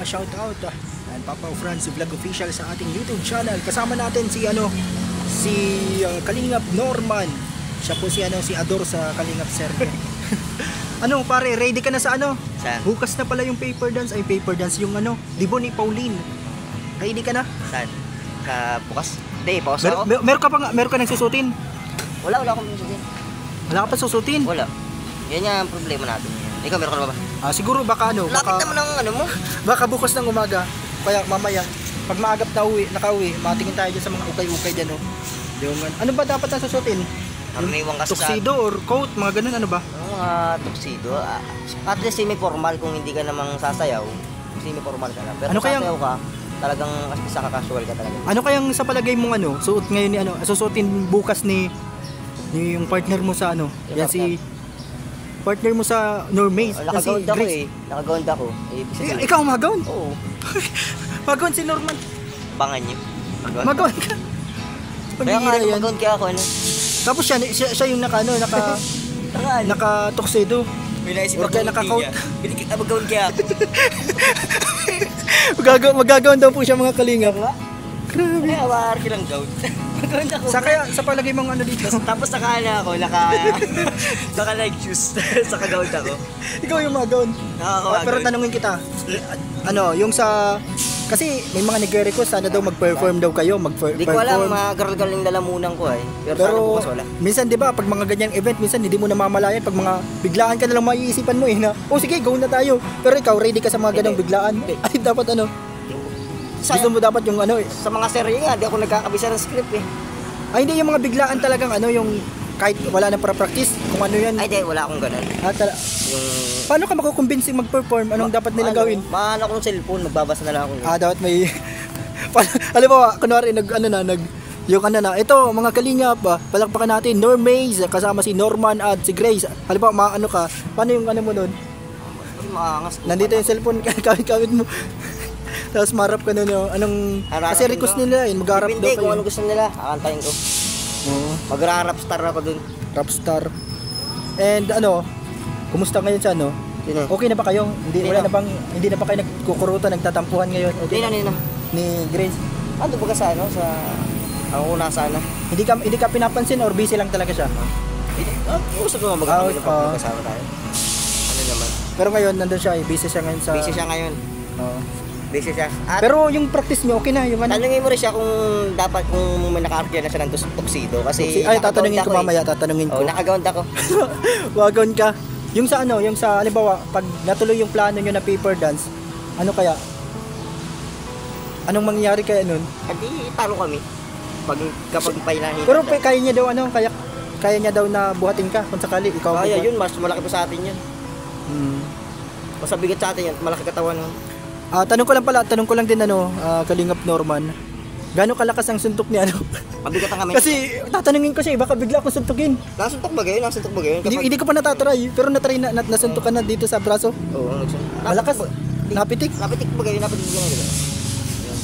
shoutout. And Papa Franz Vlog Official sa ating YouTube channel. Kasama natin si Kalingap Norman. Siya po si Ador sa Kalingap Sir. Ano pare, ready ka na sa ano? Saan? Bukas na pala yung paper dance. Ay, paper dance yung Libon ni Pauline. Ready ka na? Saan? Bukas? Hindi, pausa ako. Meron ka nang susutin? Wala akong susutin. Wala ka pa susutin? Wala. Yan yung problema natin. Ikaw, meron ka na ba? Siguro baka Lapit naman ang mo. Baka bukas ng umaga. Kaya mamaya, pag maagap nakauwi, matingin tayo dyan sa mga ukay-ukay dyan, Yung, ano ba dapat na susutin? Karaniwang kasi tuxedo or coat, mga ganun, ano ba? Tuxedo. At least semi-formal kung hindi ka namang sasayaw. Semi-formal ka na. Pero ano kung sasayaw ka, talagang casual ka talaga. Ano kayang sa palagay mong suot ngayon ni susutin bukas ni yung partner mo sa yan si partner mo sa Normaze. Nakagawad ako Nakagawad ako. Ikaw magawad? Oo. Magawad si Norman. Abangan niyo. Magawad ka. Kaya nga magawad kaya ako Tapos siya yung naka tuxedo. May naisip or kaya naka-coat. Magawad kaya ako. Magagawin daw po siya mga kalingap. Grabe. Kaya awarki lang gawd. Sa palagay mong dito. Tapos naka like shoes. Saka gawd ako. Ikaw yung magawin. Pero tanungin kita. Yung sa kasi may mga nagre-request sana daw mag-perform daw kayo, Hindi ko alam, mga girl yung lalamunan ko Pero wala. Minsan 'di ba pag mga ganyang event, minsan hindi mo na mamalayan pag mga biglaan ka na lang maiisipan mo na. Sige, go na tayo. Pero ikaw ready ka sa mga ganong biglaan? Ay dapat gusto mo dapat yung sa mga serye nga, di ako nagkakabisa ng script Ay hindi, yung mga biglaan talagang yung kahit wala na para practice, kung yan. Ay di, wala akong ganun. Paano ka makukumbinsi mag-perform? Anong dapat nila gawin? Mahal ako ng cellphone, magbabasa na lang ako. Dapat may alam mo, kunwari ito mga kalingap, palakpakan natin Normaze kasama si Norman at si Grace. Halimbawa, paano yung mo nun? Maangas ko. Nandito yung cellphone, kawit mo. Tapos marap ka nun kasi request nila magharap daw kayo. Hindi, kung ano gusto nila, kakantahin ko. Magra-rapstar ako dun. Rapstar. And kumusta ngayon sa Okay na ba kayo? Hindi na ba kayo nagkukurutan, nagtatampuhan ngayon? Okay Hindi na. Ni Grace. Ano ba ka sa ang una sana? Hindi ka pinapansin or busy lang talaga siya? Gusto ko magkasama tayo. Ano naman? Pero ngayon nandun siya, busy siya ngayon sa... Busy siya ngayon. Busy siya. Pero yung practice niyo okay na, yung tanungin mo rin siya kung may naka-argue na siya ng tuxedo kasi tatanungin ko mamaya, nakagawad ako. Wagawad ka. Yung sa halimbawa, pag natuloy yung plano niyo na paper dance, kaya? Anong mangyayari kaya nun? Hindi talo kami. Kapag painahin. Pero kaya niya daw kaya niya daw na buhatin ka kung sakali ikaw. Kaya yun, mas malaki pa sa atin yun. Mas bigat sa atin yan, malaki katawan. Tanong ko lang din Kalingap Norman. Gaano kalakas ang suntok ni Mabigat ang kami. Kasi tatanungin ko siya, baka bigla akong suntukin. Nasuntok ba gayon? Hindi ko pa natatry, pero natry nasuntok ka na dito sa braso. Oo, malakas. Napitik ba gayon? Napitik ba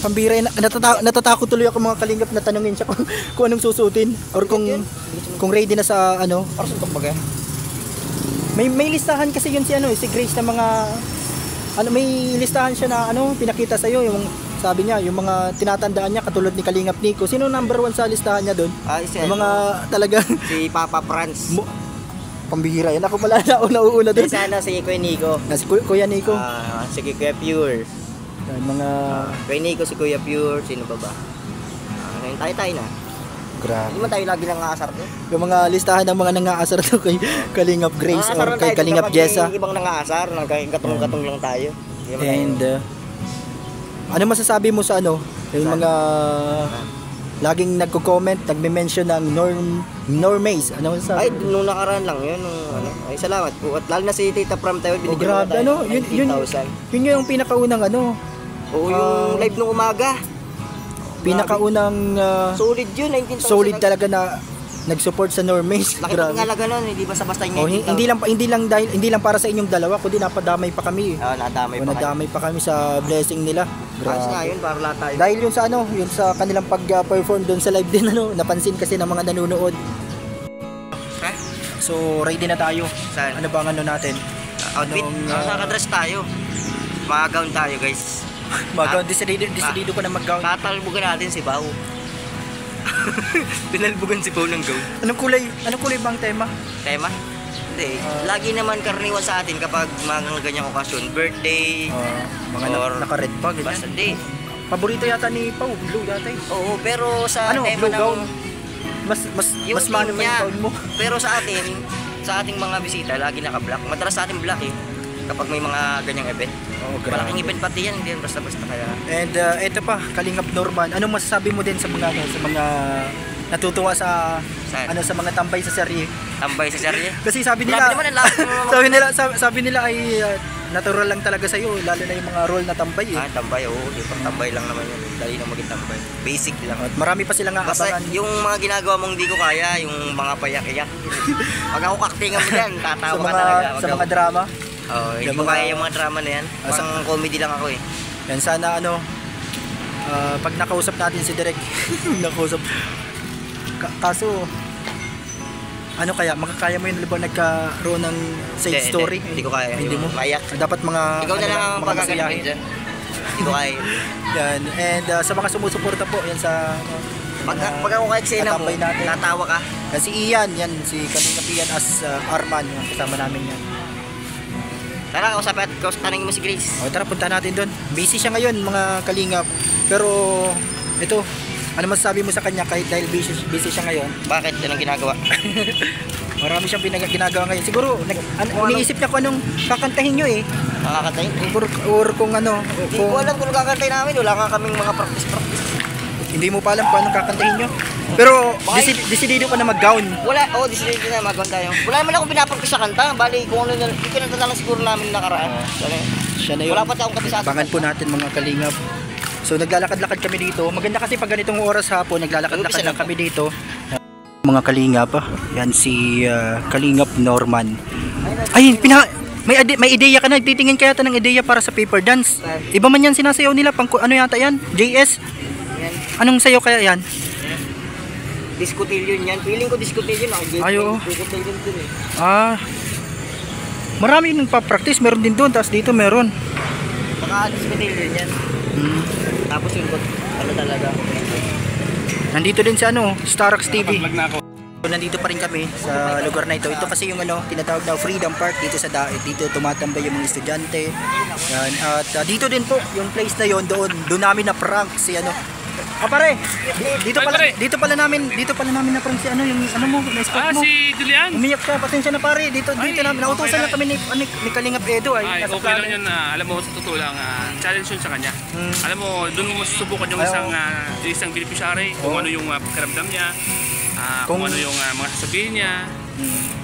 Pambira, natatakot tuloy ako mga kalingap na tanungin siya kung anong susutin or kung ready na sa Or suntok ba gayon? May listahan kasi yun si Grace na mga may listahan siya na pinakita sa iyo, yung sabi niya yung mga tinatandaan niya katulad ni Kalingap Nico. Sino number 1 sa listahan niya doon? Yung mga talaga si Papa Franz. Pambihira yan. Ako pala nauuna doon. Sana si Kuya Nico. Si Kuya Nico. Si Kuya Pure. Mga Kuya Nico, si Kuya Pure, sino ba? Ngayon tayo na. Grabe. Hindi man tayo lagi nang-aasar doon. Yung mga listahan ng mga nang-aasar daw kay Kalingap Grace or kay Kalingap Jessa. Ibang nang-aasar, katong-katong lang tayo. And ano masasabi mo sa yung mga laging nagko-comment, nagme-mention ng Normaze? Ano masasabi? Ay, nung nakaraan lang yun. Ay, salamat po. At lalo na si Tita Pram tayo, binigyan grabe, tayo. Yun yung pinakaunang Oo, yung live nung umaga. Pinakaunang solid yun, 19,000. Solid talaga na nag-support sa Normaze. Laki ng halaga nun, hindi basta-basta yung hindi lang para sa inyong dalawa, kundi napadamay pa kami. Nadamay pa kami sa blessing nila. Grabe nga yun, para lahat tayo. Dahil yun sa yung sa kanilang pag-perform doon sa live din napansin kasi ng mga nanonood. So ready na tayo. Saan? Ano bang natin? Outfit, nakaka-dress tayo. Mga gown tayo guys. Mag-gown, decidido ko na mag-gown. Tatalbugan natin si Pao. Pinalbugan si Pao ng gown. Anong kulay bang tema? Tema? Hindi. Lagi naman karaniwan sa atin kapag mga ganyang okasyon. Birthday, Mga or naka-red pa, ganyan. basta hindi. Paborito yata ni Pao, blue yata eh. Oo, pero sa Ano, tema blue ng... gown? Mas Yung maano team pa niya. yung gown mo. Pero sa ating mga bisita, lagi naka-black. Madalas sa atin black eh. Kapag may mga ganyang event. Oo, grabe. Malaking event pati yan, hindi yan basta-basta kaya. And ito pa, Kalingap Norman. Anong masasabi mo din sa mga natutuwa sa Saan? sa mga tambay sa serye? Tambay sa serye. Kasi sabi nila, Grabe naman ang lahat ng mga sabi nila ay natural lang talaga sa iyo, lalo na yung mga role na tambay eh. tambay, oo. Yung tambay lang naman yun. Dali na maging tambay. Basic lang. At marami pa silang Basta aabangan. yung mga ginagawa mong hindi ko kaya, yung mga payak-iyak. Pag ako kaktingan mo dyan, sa tatawa ka mga talaga. sa mga drama. Oo, hindi Yung ko mga- kaya yung mga drama na yan. Pang comedy lang ako eh. Yan sana pag nakausap natin si Direk, nakausap. Kaso makakaya mo yun ba nagkaroon ng side Hindi, story? hindi ko kaya. Hindi mo. Mayak. Dapat mga Ikaw na lang ang mga pagkakanamin masayahin. dyan. Hindi ko kaya. Yan. And sa mga sumusuporta po, yan sa Pag ako kay eksena mo, katambay natin. natawa ka. Yan, si Ian, si Kalingap Ian as Arman, yung kasama namin yan. Tara, tanongin mo si Grace. O tara, punta natin doon. Busy siya ngayon, mga Kalingap. Pero ito, ano masasabi mo sa kanya kahit dahil busy siya ngayon? Bakit? Anong ginagawa? Marami siyang ginagawa ngayon. Siguro, iniisip niya kung anong kakantahin nyo eh. Makakatayin? Or kung ano. Hindi ko alam kung kakantay namin. Wala nga kaming mga practice. Hindi mo pa alam kung anong kakantahin nyo. Pero, Bakit? decidido ka na mag-gown. Wala, decision ko na mag-gown tayo. Wala naman akong pinapractice sa kanta. Bali, kung ano na, ikinanta na lang siguro namin nakaraan. Siya na yun. Wala pa akong kabisado. Abangan po natin mga Kalingap. So naglalakad-lakad kami dito. Maganda kasi pag ganitong oras hapon, naglalakad-lakad lang kami dito. Mga Kalingap, yan si Kalingap Norman. Ay, may ideya ka na. Titingin kaya ng ideya para sa paper dance. Iba man yan sinasayaw nila. Ano yata yan? JS? Anong sayaw kaya yan? Discotillion yan. Feeling ko discotillion. Ayo. Discotillion dun eh. Marami nagpa-practice. Meron din doon. Tapos dito meron. Baka discotillion yan. Tapos yung ano talaga. Nandito din sa Starax TV. Nandito pa rin kami sa lugar na ito. Ito kasi yung tinatawag na Freedom Park dito sa Daet. Dito tumatambay yung mga estudyante. Yan. At dito din po yung place na yon, doon namin na prank si pare. Dito pala namin na prank si yung mo, na-spot mo. Si Julian. Umiyak siya, pasensya na pare. Dito namin nautusan lang kami ni Kalingap Edo Ay, okay lang yun. Alam mo, sa totoo lang, challenge yun sa kanya. Alam mo, doon mo susubukan yung isang beneficiary, kung ano yung pakiramdam niya, kung ano yung mga sasabihin niya.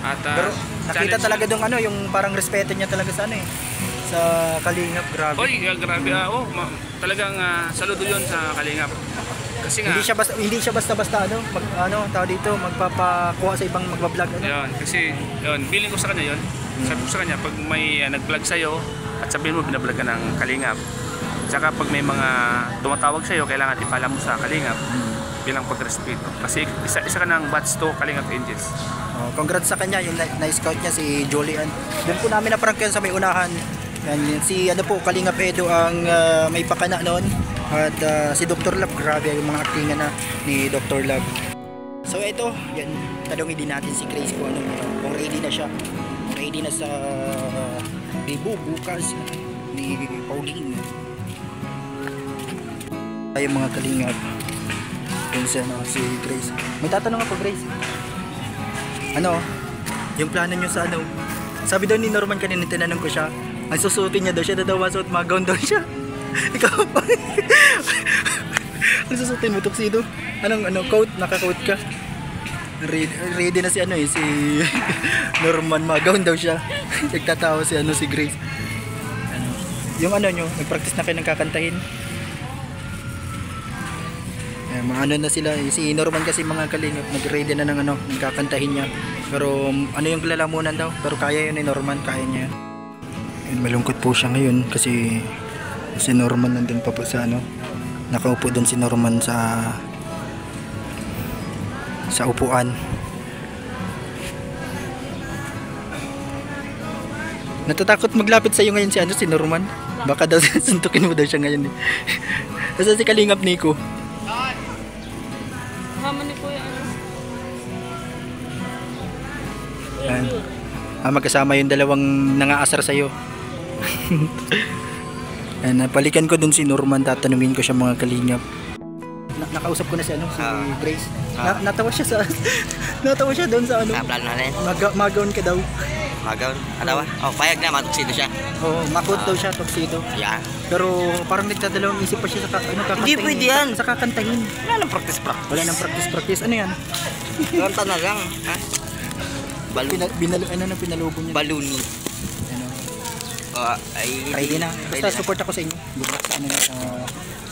At Pero nakita talaga doon yung parang respeto niya talaga sa sa Kalingap, grabe. Oy, grabe. Talagang saludo yun sa Kalingap. Kasi nga Hindi siya basta-basta tao dito magpapakuha sa ibang magba-vlog yun, kasi yun, feeling ko sa kanya yun. Sabi ko sa kanya, pag may nag-vlog sa'yo at sabihin mo binablog ka ng Kalingap, tsaka pag may mga tumatawag sa'yo, kailangan ipaalam mo sa Kalingap bilang pagrespeto. Kasi isa ka ng batch to Kalingap Angels. Congrats sa kanya, yung na-scout niya si Julian. Doon po namin na-prank yan sa may unahan. Yan, si Kalingap Edo ang may pakana noon. At si Dr. Love, grabe yung mga actingan ni Dr. Love. So ito, yan, tanongin din natin si Grace kung ready na siya. Ready na sa debut bukas ni Pauline. Ay mga Kalingap. Yun si Grace. May tatanong ako, Grace. Yung plano nyo sa sabi daw ni Norman kanina, tinanong ko siya, ang susutin niya daw, siya daw masuot, mag-gown daw siya. Ikaw pa. Ang susutin mo, tuxedo? Coat? Naka-coat ka? Ready na si si Norman, mag-gown daw siya. Nagtatawa si Grace. Yung nyo, nag-practice na kayo ng kakantahin? Mga na sila, si Norman kasi mga Kalingap, nag-ready na ng kakantahin niya. Pero yung lalamunan daw, pero kaya yun ni Norman, kaya niya. Malungkot po siya ngayon kasi si Norman nandun pa po sa nakaupo doon si Norman sa upuan. Natatakot maglapit sa'yo ngayon si Norman. Baka daw suntukin mo daw siya ngayon eh. Basta si Kalingap Nico. Mama ni Kuya ano? Ayan. Magkasama yung dalawang nangaasar sa'yo. Ayan, napalikan ko dun si Norman, tatanungin ko siya mga Kalingap. Nakausap ko na si Grace. Natawa siya sa natawa siya doon sa ano. Plano na rin. Magaon ka daw. Magaw. Ano ba? Oh, payag na. Matuksido siya. Oo, makot daw siya, tuxedo. Yan. Pero parang nagdadalawang isip pa siya sa kakantahin. Hindi pwede yan. Sa kakantahin. Wala nang practice. Wala nang practice. Ano yan? Kanta na lang. Ha? Pinalubo niya. Baluni. Ano? Ready na. Basta support ako sa inyo. Bukas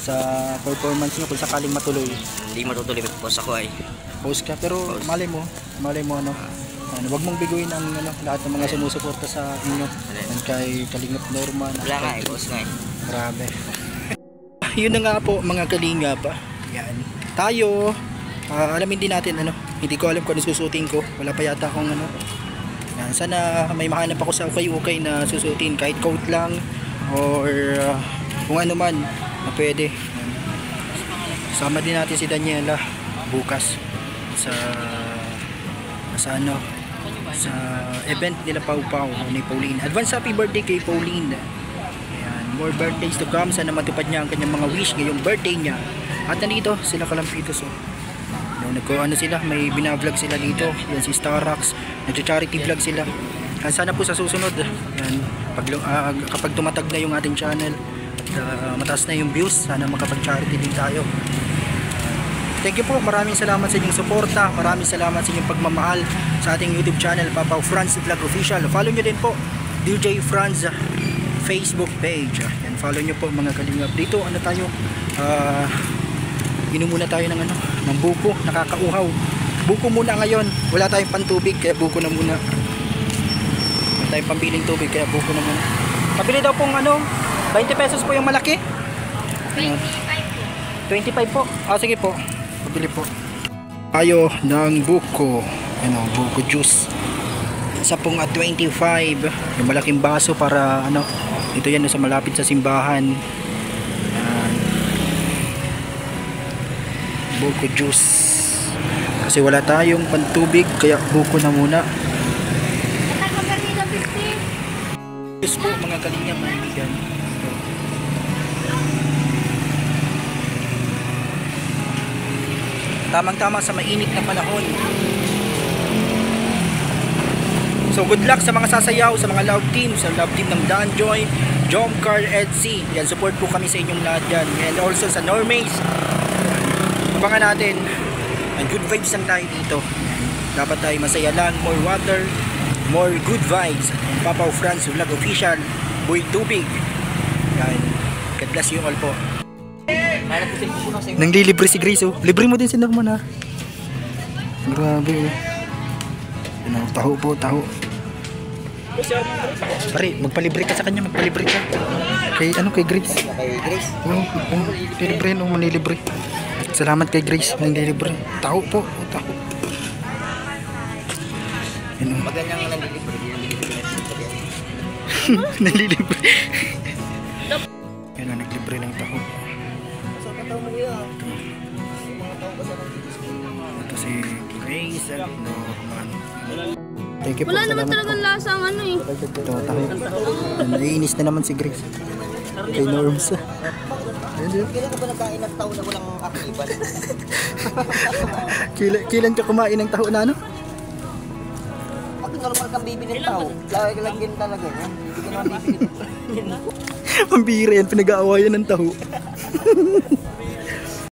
sa performance niyo kung sakaling matuloy. Hindi matutuloy po sa ko ay. Post ka pero malay mo wag mong biguin ang lahat ng mga sumusuporta sa inyo. And kay Kalingap Norman. Wala nga eh, boss nga eh. Grabe. Yun na nga po mga Kalingap. Yan. Tayo, alamin din natin hindi ko alam kung ano susutin ko. Wala pa yata akong Yan. Sana may mahanap ako sa ukay-ukay na susutin kahit coat lang or kung ano man na pwede. Sama din natin si Daniela bukas sa event nila Pau ni Pauline. Advance happy birthday kay Pauline. Ayan, more birthdays to come. Sana matupad niya ang kanyang mga wish ngayong birthday niya. At nandito sila Kalampitos. Sila, may bina-vlog sila dito. Yan si Starax. Nag-charity vlog sila. Sana po sa susunod kapag tumatag na yung ating channel at mataas na yung views, sana makapag-charity din tayo. Thank you po, maraming salamat sa inyong suporta, maraming salamat sa inyong pagmamahal sa ating YouTube channel, Papa Franz Vlog Official. Follow nyo din po DJ Franz Facebook page. Yan, follow nyo po mga Kalingap. Dito tayo, inom muna tayo ng buko, nakakauhaw. Buko muna ngayon, wala tayong pantubig kaya buko na muna. Wala tayong pambiling tubig kaya buko na muna. Pabili daw pong 20 pesos po yung malaki. 25 po. Sige po. Pabili po. Tayo ng buko. Buko juice. Isa pong 25. Yung malaking baso para ito yan sa malapit sa simbahan. Buko juice. Kasi wala tayong pantubig kaya buko na muna. Juice po mga Kalingap, mga kaibigan. Tamang-tama sa mainit na panahon. So good luck sa mga sasayaw, sa mga love team ng Danjoy, Jomcar, Edsy. Yan, support po kami sa inyong lahat yan. And also sa Normays. Abangan natin. And good vibes lang tayo dito. Dapat tayo masaya lang. More water, more good vibes. Papa Franz Vlog Official, Boy Tubig. Yan. God bless you all po. Nang lilibre si Grace. Libre mo din si Norman ha. Grabe taho po, taho. Pare, magpalibre ka sa kanya, magpalibre ka. Kay Grace. Kay Grace? Libre manilibre. Salamat kay Grace, nang lilibre. Taho po, taho. Magandang nalilibre. Nalilibre. Naglibre ng taho. Ito si Grace at Norman. Thank you po. Wala naman talagang lasa ang Ito, tayo. Naiinis na naman si Grace kay Norms. Kailan ka ba nagkain ng tao na walang akiban? Kailan ka kumain ng taho na Pag normal kang bibili ng tao, lagyan talaga yan. Hindi ka naman bibili. Pambira yan, pinag-aawayan ng taho.